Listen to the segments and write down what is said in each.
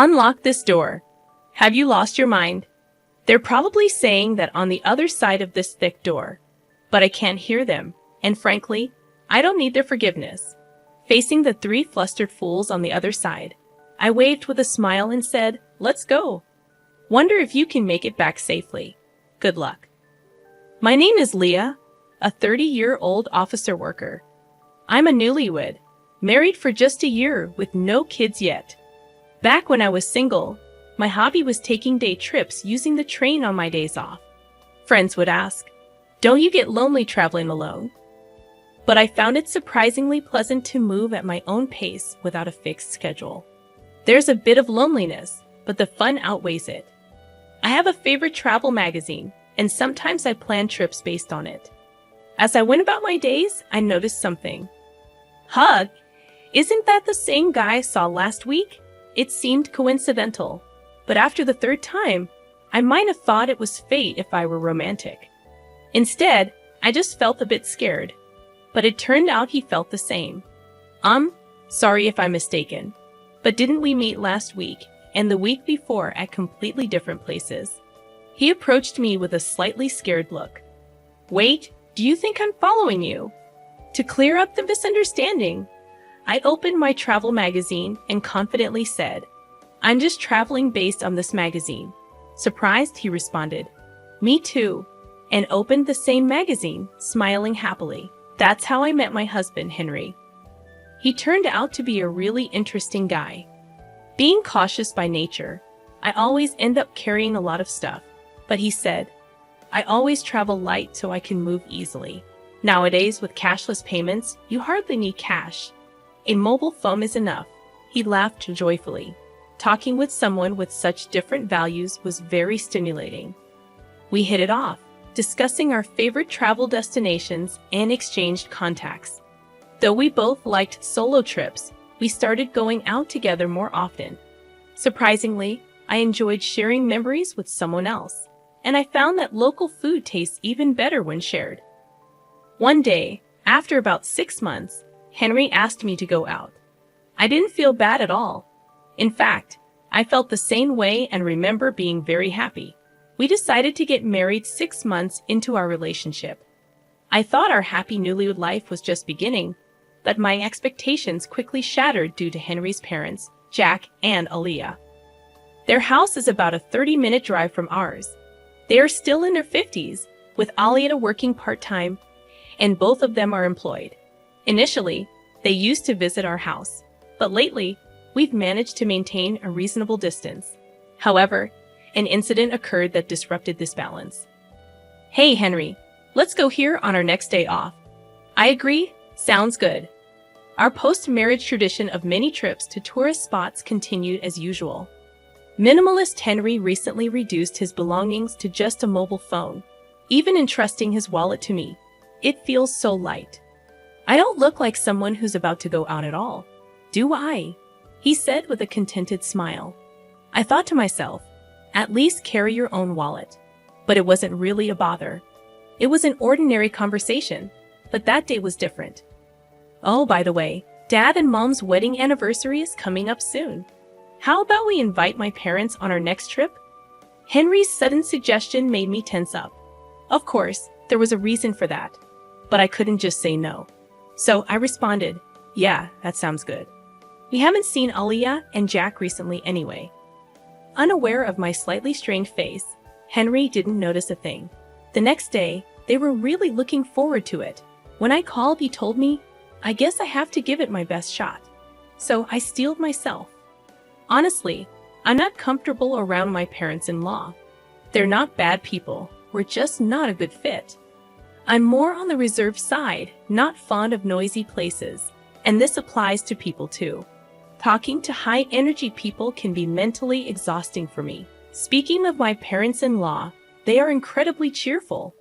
Unlock this door. Have you lost your mind? They're probably saying that on the other side of this thick door, but I can't hear them, and frankly, I don't need their forgiveness. Facing the three flustered fools on the other side, I waved with a smile and said, "Let's go. Wonder if you can make it back safely. Good luck." My name is Leah, a 30-year-old officer worker. I'm a newlywed, married for just a year with no kids yet. Back when I was single, my hobby was taking day trips using the train on my days off. Friends would ask, "Don't you get lonely traveling alone?" But I found it surprisingly pleasant to move at my own pace without a fixed schedule. There's a bit of loneliness, but the fun outweighs it. I have a favorite travel magazine, and sometimes I plan trips based on it. As I went about my days, I noticed something. Hug, isn't that the same guy I saw last week? It seemed coincidental, but after the third time, I might have thought it was fate if I were romantic. Instead, I just felt a bit scared, but it turned out he felt the same. Sorry if I'm mistaken, but didn't we meet last week and the week before at completely different places? He approached me with a slightly scared look. Wait, do you think I'm following you? To clear up the misunderstanding, I opened my travel magazine and confidently said, "I'm just traveling based on this magazine." Surprised, he responded, "Me too," and opened the same magazine, smiling happily. That's how I met my husband, Henry. He turned out to be a really interesting guy. Being cautious by nature, I always end up carrying a lot of stuff, but he said, "I always travel light so I can move easily. Nowadays, with cashless payments, you hardly need cash. A mobile phone is enough." He laughed joyfully. Talking with someone with such different values was very stimulating. We hit it off, discussing our favorite travel destinations and exchanged contacts. Though we both liked solo trips, we started going out together more often. Surprisingly, I enjoyed sharing memories with someone else, and I found that local food tastes even better when shared. One day, after about 6 months, Henry asked me to go out. I didn't feel bad at all. In fact, I felt the same way and remember being very happy. We decided to get married 6 months into our relationship. I thought our happy newlywed life was just beginning, but my expectations quickly shattered due to Henry's parents, Jack and Aaliyah. Their house is about a 30-minute drive from ours. They are still in their 50s, with Aaliyah working part-time, and both of them are employed. Initially, they used to visit our house, but lately, we've managed to maintain a reasonable distance. However, an incident occurred that disrupted this balance. "Hey, Henry, let's go here on our next day off." I agree. Sounds good. Our post-marriage tradition of many trips to tourist spots continued as usual. Minimalist Henry recently reduced his belongings to just a mobile phone, even entrusting his wallet to me. It feels so light. "I don't look like someone who's about to go out at all, do I?" he said with a contented smile. I thought to myself, at least carry your own wallet. But it wasn't really a bother. It was an ordinary conversation, but that day was different. "Oh, by the way, Dad and Mom's wedding anniversary is coming up soon. How about we invite my parents on our next trip?" Henry's sudden suggestion made me tense up. Of course, there was a reason for that, but I couldn't just say no. So I responded, "Yeah, that sounds good. We haven't seen Aaliyah and Jack recently anyway." Unaware of my slightly strained face, Henry didn't notice a thing. The next day, they were really looking forward to it. When I called, he told me, "I guess I have to give it my best shot." So I steeled myself. Honestly, I'm not comfortable around my parents-in-law. They're not bad people, we're just not a good fit. I'm more on the reserved side, not fond of noisy places, and this applies to people too. Talking to high-energy people can be mentally exhausting for me. Speaking of my parents-in-law, they are incredibly cheerful.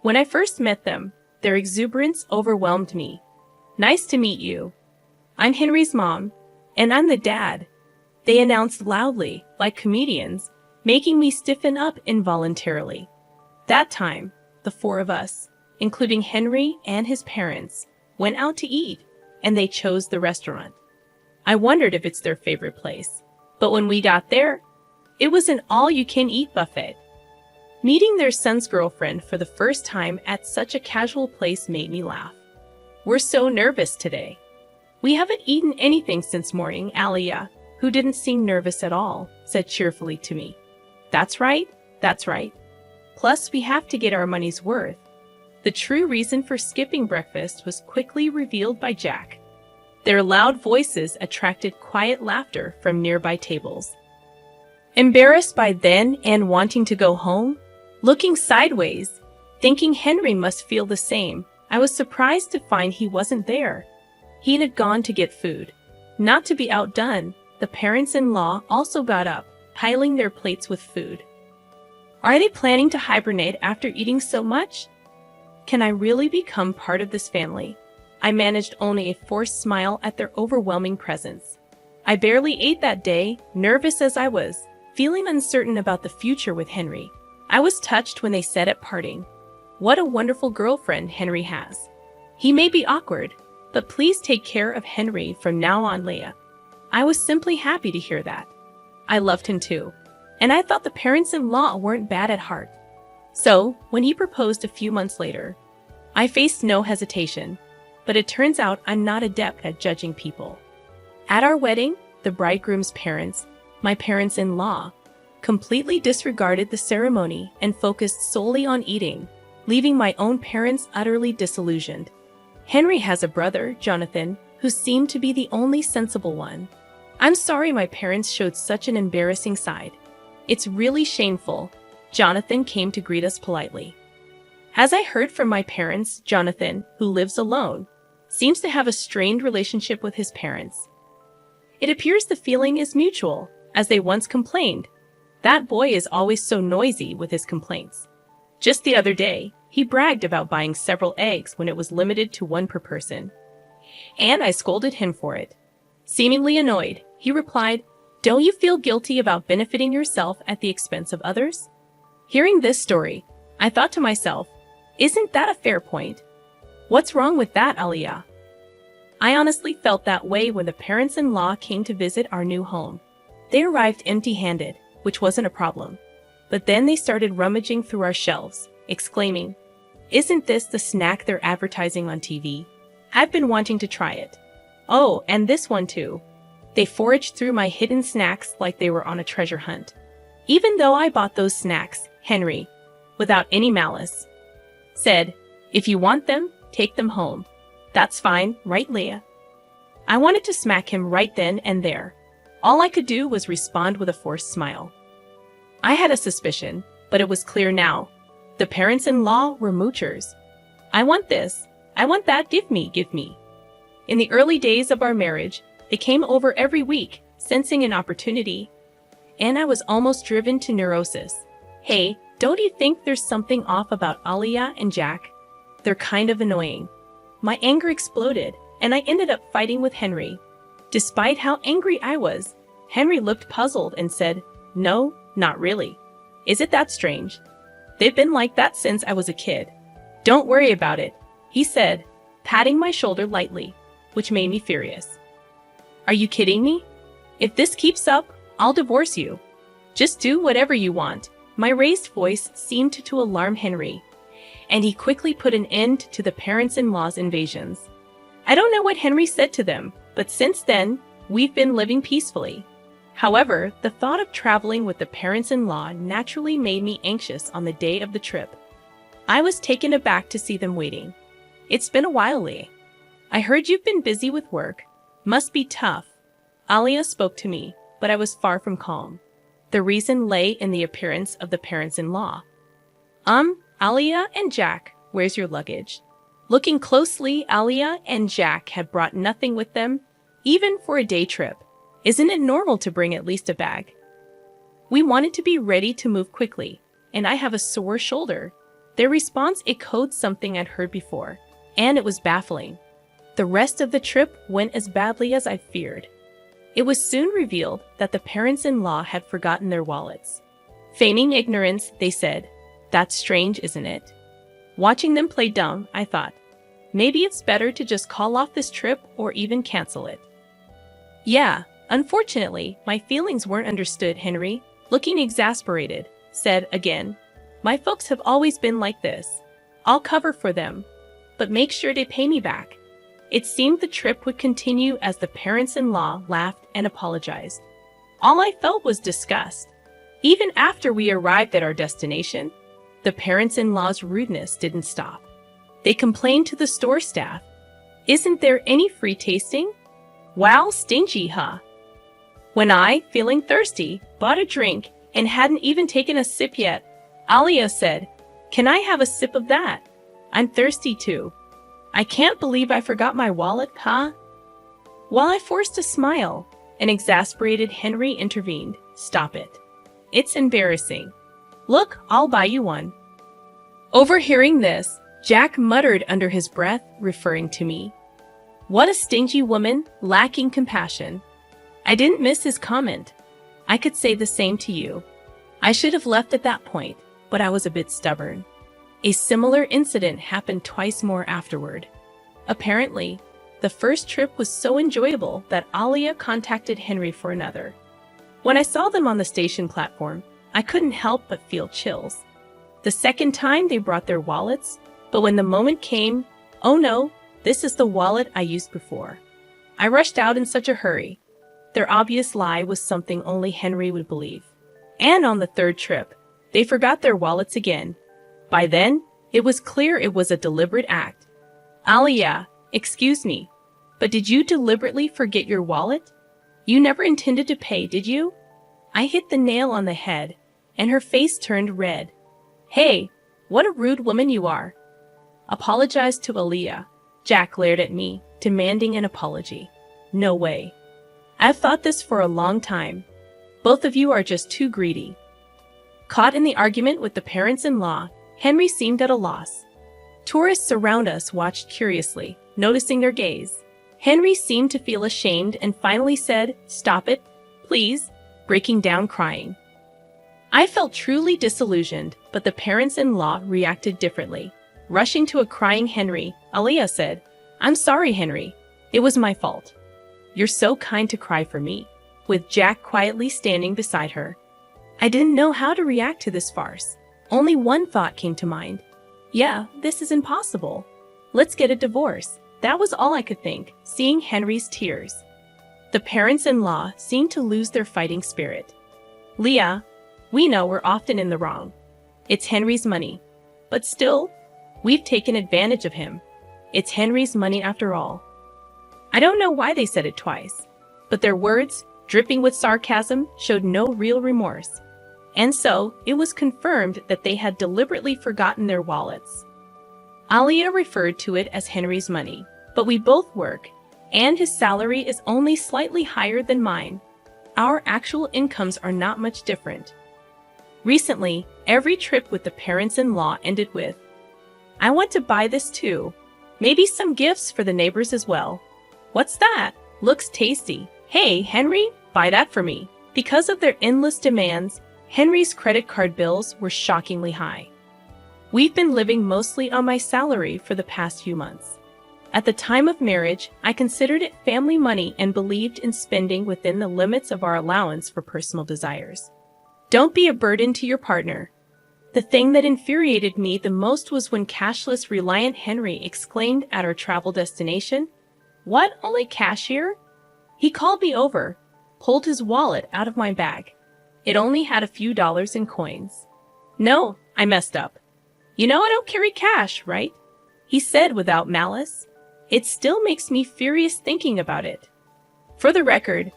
When I first met them, their exuberance overwhelmed me. "Nice to meet you. I'm Henry's mom, and I'm the dad," they announced loudly, like comedians, making me stiffen up involuntarily. That time, the four of us, including Henry and his parents, went out to eat, and they chose the restaurant. I wondered if it's their favorite place. But when we got there, it was an all-you-can-eat buffet. Meeting their son's girlfriend for the first time at such a casual place made me laugh. We're so nervous today. We haven't eaten anything since morning, Alia, who didn't seem nervous at all, said cheerfully to me. That's right, that's right. Plus, we have to get our money's worth. The true reason for skipping breakfast was quickly revealed by Jack. Their loud voices attracted quiet laughter from nearby tables. Embarrassed by then and wanting to go home, looking sideways, thinking Henry must feel the same, I was surprised to find he wasn't there. He had gone to get food. Not to be outdone, the parents-in-law also got up, piling their plates with food. Are they planning to hibernate after eating so much? Can I really become part of this family? I managed only a forced smile at their overwhelming presence. I barely ate that day, nervous as I was, feeling uncertain about the future with Henry. I was touched when they said at parting, "What a wonderful girlfriend Henry has. He may be awkward, but please take care of Henry from now on, Leah." I was simply happy to hear that. I loved him too, and I thought the parents-in-law weren't bad at heart. So, when he proposed a few months later, I faced no hesitation, but it turns out I'm not adept at judging people. At our wedding, the bridegroom's parents, my parents-in-law, completely disregarded the ceremony and focused solely on eating, leaving my own parents utterly disillusioned. Henry has a brother, Jonathan, who seemed to be the only sensible one. I'm sorry my parents showed such an embarrassing side. It's really shameful. Jonathan came to greet us politely. As I heard from my parents, Jonathan, who lives alone, seems to have a strained relationship with his parents. It appears the feeling is mutual, as they once complained. That boy is always so noisy with his complaints. Just the other day, he bragged about buying several eggs when it was limited to one per person. And I scolded him for it. Seemingly annoyed, he replied, "Don't you feel guilty about benefiting yourself at the expense of others?" Hearing this story, I thought to myself, isn't that a fair point? What's wrong with that, Alia? I honestly felt that way when the parents-in-law came to visit our new home. They arrived empty-handed, which wasn't a problem. But then they started rummaging through our shelves, exclaiming, "Isn't this the snack they're advertising on TV? I've been wanting to try it. Oh, and this one too." They foraged through my hidden snacks like they were on a treasure hunt. Even though I bought those snacks, Henry, without any malice, said, "If you want them, take them home. That's fine, right, Leah?" I wanted to smack him right then and there. All I could do was respond with a forced smile. I had a suspicion, but it was clear now. The parents-in-law were moochers. "I want this. I want that. Give me, give me." In the early days of our marriage, they came over every week, sensing an opportunity, and I was almost driven to neurosis. Hey, don't you think there's something off about Alia and Jack? They're kind of annoying. My anger exploded, and I ended up fighting with Henry. Despite how angry I was, Henry looked puzzled and said, "No, not really. Is it that strange? They've been like that since I was a kid. Don't worry about it," he said, patting my shoulder lightly, which made me furious. "Are you kidding me? If this keeps up, I'll divorce you. Just do whatever you want." My raised voice seemed to alarm Henry, and he quickly put an end to the parents-in-law's invasions. I don't know what Henry said to them, but since then, we've been living peacefully. However, the thought of traveling with the parents-in-law naturally made me anxious on the day of the trip. I was taken aback to see them waiting. "It's been a while, Lee. I heard you've been busy with work. Must be tough." Alia spoke to me, but I was far from calm. The reason lay in the appearance of the parents-in-law. Alia and Jack, where's your luggage?" Looking closely, Alia and Jack had brought nothing with them, even for a day trip. Isn't it normal to bring at least a bag? We wanted to be ready to move quickly, and I have a sore shoulder. Their response echoed something I'd heard before, and it was baffling. The rest of the trip went as badly as I feared. It was soon revealed that the parents-in-law had forgotten their wallets. Feigning ignorance, they said, "That's strange, isn't it?" Watching them play dumb, I thought, maybe it's better to just call off this trip or even cancel it. Yeah, Unfortunately, my feelings weren't understood, Henry, looking exasperated, said again. My folks have always been like this. I'll cover for them, but make sure they pay me back. It seemed the trip would continue as the parents-in-law laughed and apologized. All I felt was disgust. Even after we arrived at our destination, the parents-in-law's rudeness didn't stop. They complained to the store staff. Isn't there any free tasting? Wow, stingy, huh? When I, feeling thirsty, bought a drink and hadn't even taken a sip yet, Alia said, "Can I have a sip of that? I'm thirsty too. I can't believe I forgot my wallet, huh?" While I forced a smile, an exasperated Henry intervened. "Stop it. It's embarrassing. Look, I'll buy you one." Overhearing this, Jack muttered under his breath, referring to me. What a stingy woman, lacking compassion. I didn't miss his comment. I could say the same to you. I should have left at that point, but I was a bit stubborn. A similar incident happened twice more afterward. Apparently, the first trip was so enjoyable that Alia contacted Henry for another. When I saw them on the station platform, I couldn't help but feel chills. The second time they brought their wallets, but when the moment came, oh no, this is the wallet I used before. I rushed out in such a hurry. Their obvious lie was something only Henry would believe. And on the third trip, they forgot their wallets again. By then, it was clear it was a deliberate act. Alia, excuse me, but did you deliberately forget your wallet? You never intended to pay, did you? I hit the nail on the head, and her face turned red. Hey, what a rude woman you are. Apologize to Alia. Jack glared at me, demanding an apology. No way. I've thought this for a long time. Both of you are just too greedy. Caught in the argument with the parents-in-law, Henry seemed at a loss. Tourists around us watched curiously, noticing their gaze. Henry seemed to feel ashamed and finally said, "Stop it, please," breaking down crying. I felt truly disillusioned, but the parents-in-law reacted differently. Rushing to a crying Henry, Alia said, "I'm sorry, Henry. It was my fault. You're so kind to cry for me," with Jack quietly standing beside her. I didn't know how to react to this farce. Only one thought came to mind. Yeah, this is impossible. Let's get a divorce. That was all I could think, seeing Henry's tears. The parents-in-law seemed to lose their fighting spirit. Leah, we know we're often in the wrong. It's Henry's money. But still, we've taken advantage of him. It's Henry's money after all. I don't know why they said it twice, but their words, dripping with sarcasm, showed no real remorse. And so, it was confirmed that they had deliberately forgotten their wallets. Alia referred to it as Henry's money, but we both work, and his salary is only slightly higher than mine. Our actual incomes are not much different. Recently, every trip with the parents-in-law ended with, "I want to buy this too. Maybe some gifts for the neighbors as well. What's that? Looks tasty. Hey, Henry, buy that for me." Because of their endless demands, Henry's credit card bills were shockingly high. We've been living mostly on my salary for the past few months. At the time of marriage, I considered it family money and believed in spending within the limits of our allowance for personal desires. Don't be a burden to your partner. The thing that infuriated me the most was when cashless reliant Henry exclaimed at our travel destination, "What, only cash here?" He called me over, pulled his wallet out of my bag. It only had a few dollars in coins. "No," I messed up. "You know I don't carry cash, right?" he said without malice. It still makes me furious thinking about it. For the record,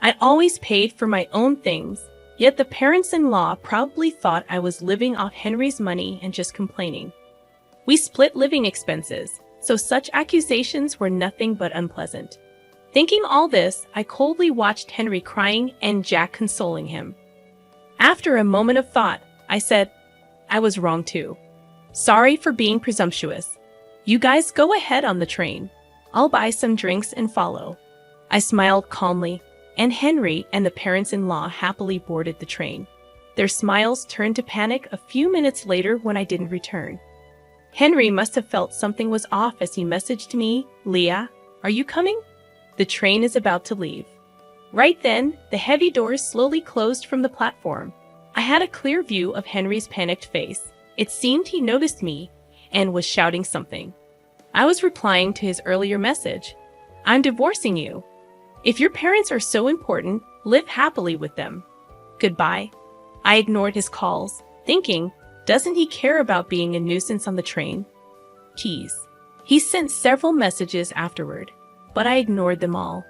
I always paid for my own things, yet the parents-in-law probably thought I was living off Henry's money and just complaining. We split living expenses, so such accusations were nothing but unpleasant. Thinking all this, I coldly watched Henry crying and Jack consoling him. After a moment of thought, I said, "I was wrong too. Sorry for being presumptuous. You guys go ahead on the train. I'll buy some drinks and follow." I smiled calmly, and Henry and the parents-in-law happily boarded the train. Their smiles turned to panic a few minutes later when I didn't return. Henry must have felt something was off as he messaged me, "Leah, are you coming? The train is about to leave." Right then, the heavy doors slowly closed from the platform. I had a clear view of Henry's panicked face. It seemed he noticed me and was shouting something. I was replying to his earlier message. I'm divorcing you. If your parents are so important, live happily with them. Goodbye. I ignored his calls, thinking, doesn't he care about being a nuisance on the train? Keys. He sent several messages afterward, but I ignored them all.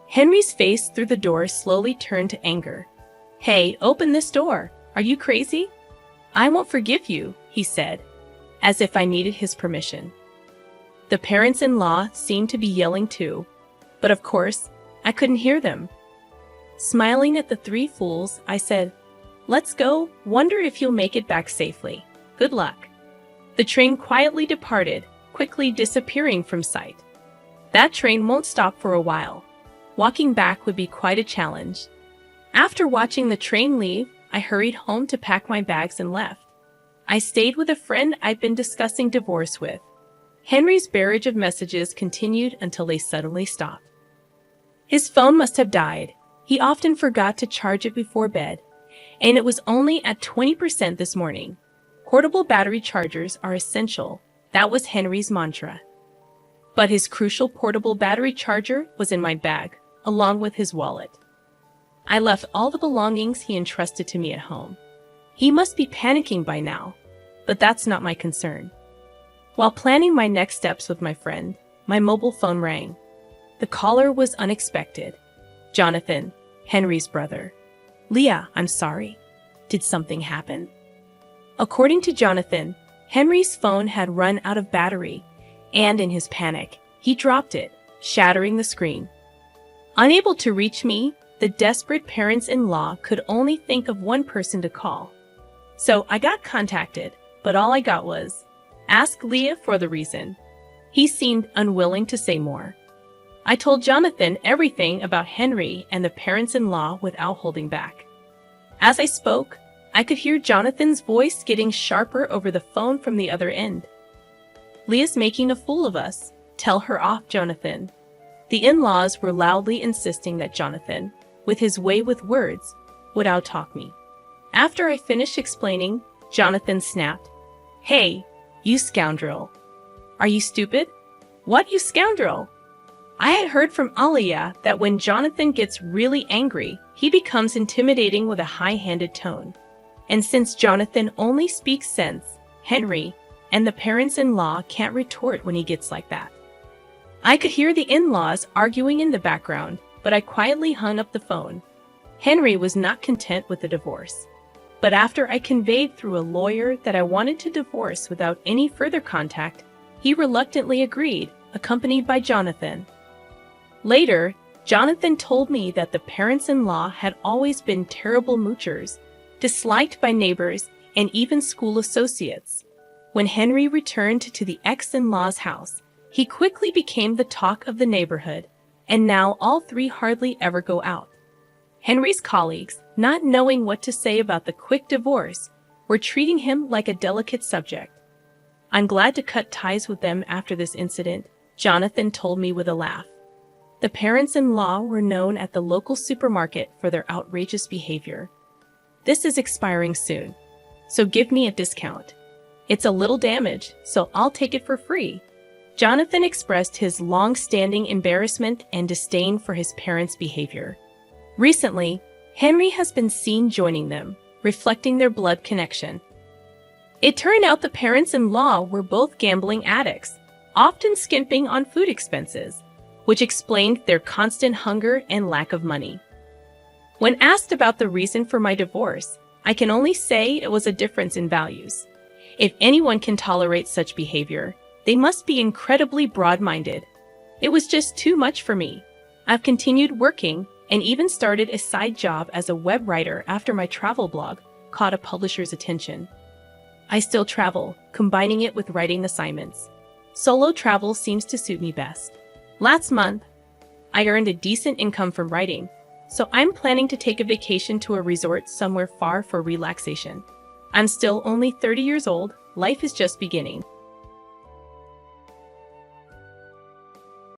Henry's face through the door slowly turned to anger. Hey, open this door. Are you crazy? I won't forgive you, he said, as if I needed his permission. The parents-in-law seemed to be yelling too, but of course, I couldn't hear them. Smiling at the three fools, I said, let's go, wonder if you'll make it back safely. Good luck. The train quietly departed, quickly disappearing from sight. That train won't stop for a while. Walking back would be quite a challenge. After watching the train leave, I hurried home to pack my bags and left. I stayed with a friend I'd been discussing divorce with. Henry's barrage of messages continued until they suddenly stopped. His phone must have died. He often forgot to charge it before bed, and it was only at 20% this morning. Portable battery chargers are essential. That was Henry's mantra. But his crucial portable battery charger was in my bag, along with his wallet. I left all the belongings he entrusted to me at home. He must be panicking by now, but that's not my concern. While planning my next steps with my friend, my mobile phone rang. The caller was unexpected. Jonathan, Henry's brother. Leah, I'm sorry. Did something happen? According to Jonathan, Henry's phone had run out of battery, and in his panic, he dropped it, shattering the screen. Unable to reach me, the desperate parents-in-law could only think of one person to call. So I got contacted, but all I got was, ask Leah for the reason. He seemed unwilling to say more. I told Jonathan everything about Henry and the parents-in-law without holding back. As I spoke, I could hear Jonathan's voice getting sharper over the phone from the other end. Leah's making a fool of us. Tell her off, Jonathan. The in-laws were loudly insisting that Jonathan, with his way with words, would out-talk me. After I finished explaining, Jonathan snapped, Hey, you scoundrel. Are you stupid? What, you scoundrel? I had heard from Aliyah that when Jonathan gets really angry, he becomes intimidating with a high-handed tone. And since Jonathan only speaks sense, Henry and the parents-in-law can't retort when he gets like that. I could hear the in-laws arguing in the background, but I quietly hung up the phone. Henry was not content with the divorce. But after I conveyed through a lawyer that I wanted to divorce without any further contact, he reluctantly agreed, accompanied by Jonathan. Later, Jonathan told me that the parents-in-law had always been terrible moochers, disliked by neighbors and even school associates. When Henry returned to the ex-in-law's house, he quickly became the talk of the neighborhood, and now all three hardly ever go out. Henry's colleagues, not knowing what to say about the quick divorce, were treating him like a delicate subject. I'm glad to cut ties with them after this incident, Jonathan told me with a laugh. The parents-in-law were known at the local supermarket for their outrageous behavior. This is expiring soon, so give me a discount. It's a little damage, so I'll take it for free. Jonathan expressed his long-standing embarrassment and disdain for his parents' behavior. Recently, Henry has been seen joining them, reflecting their blood connection. It turned out the parents-in-law were both gambling addicts, often skimping on food expenses, which explained their constant hunger and lack of money. When asked about the reason for my divorce, I can only say it was a difference in values. If anyone can tolerate such behavior, they must be incredibly broad-minded. It was just too much for me. I've continued working and even started a side job as a web writer after my travel blog caught a publisher's attention. I still travel, combining it with writing assignments. Solo travel seems to suit me best. Last month, I earned a decent income from writing, so I'm planning to take a vacation to a resort somewhere far for relaxation. I'm still only 30 years old, life is just beginning.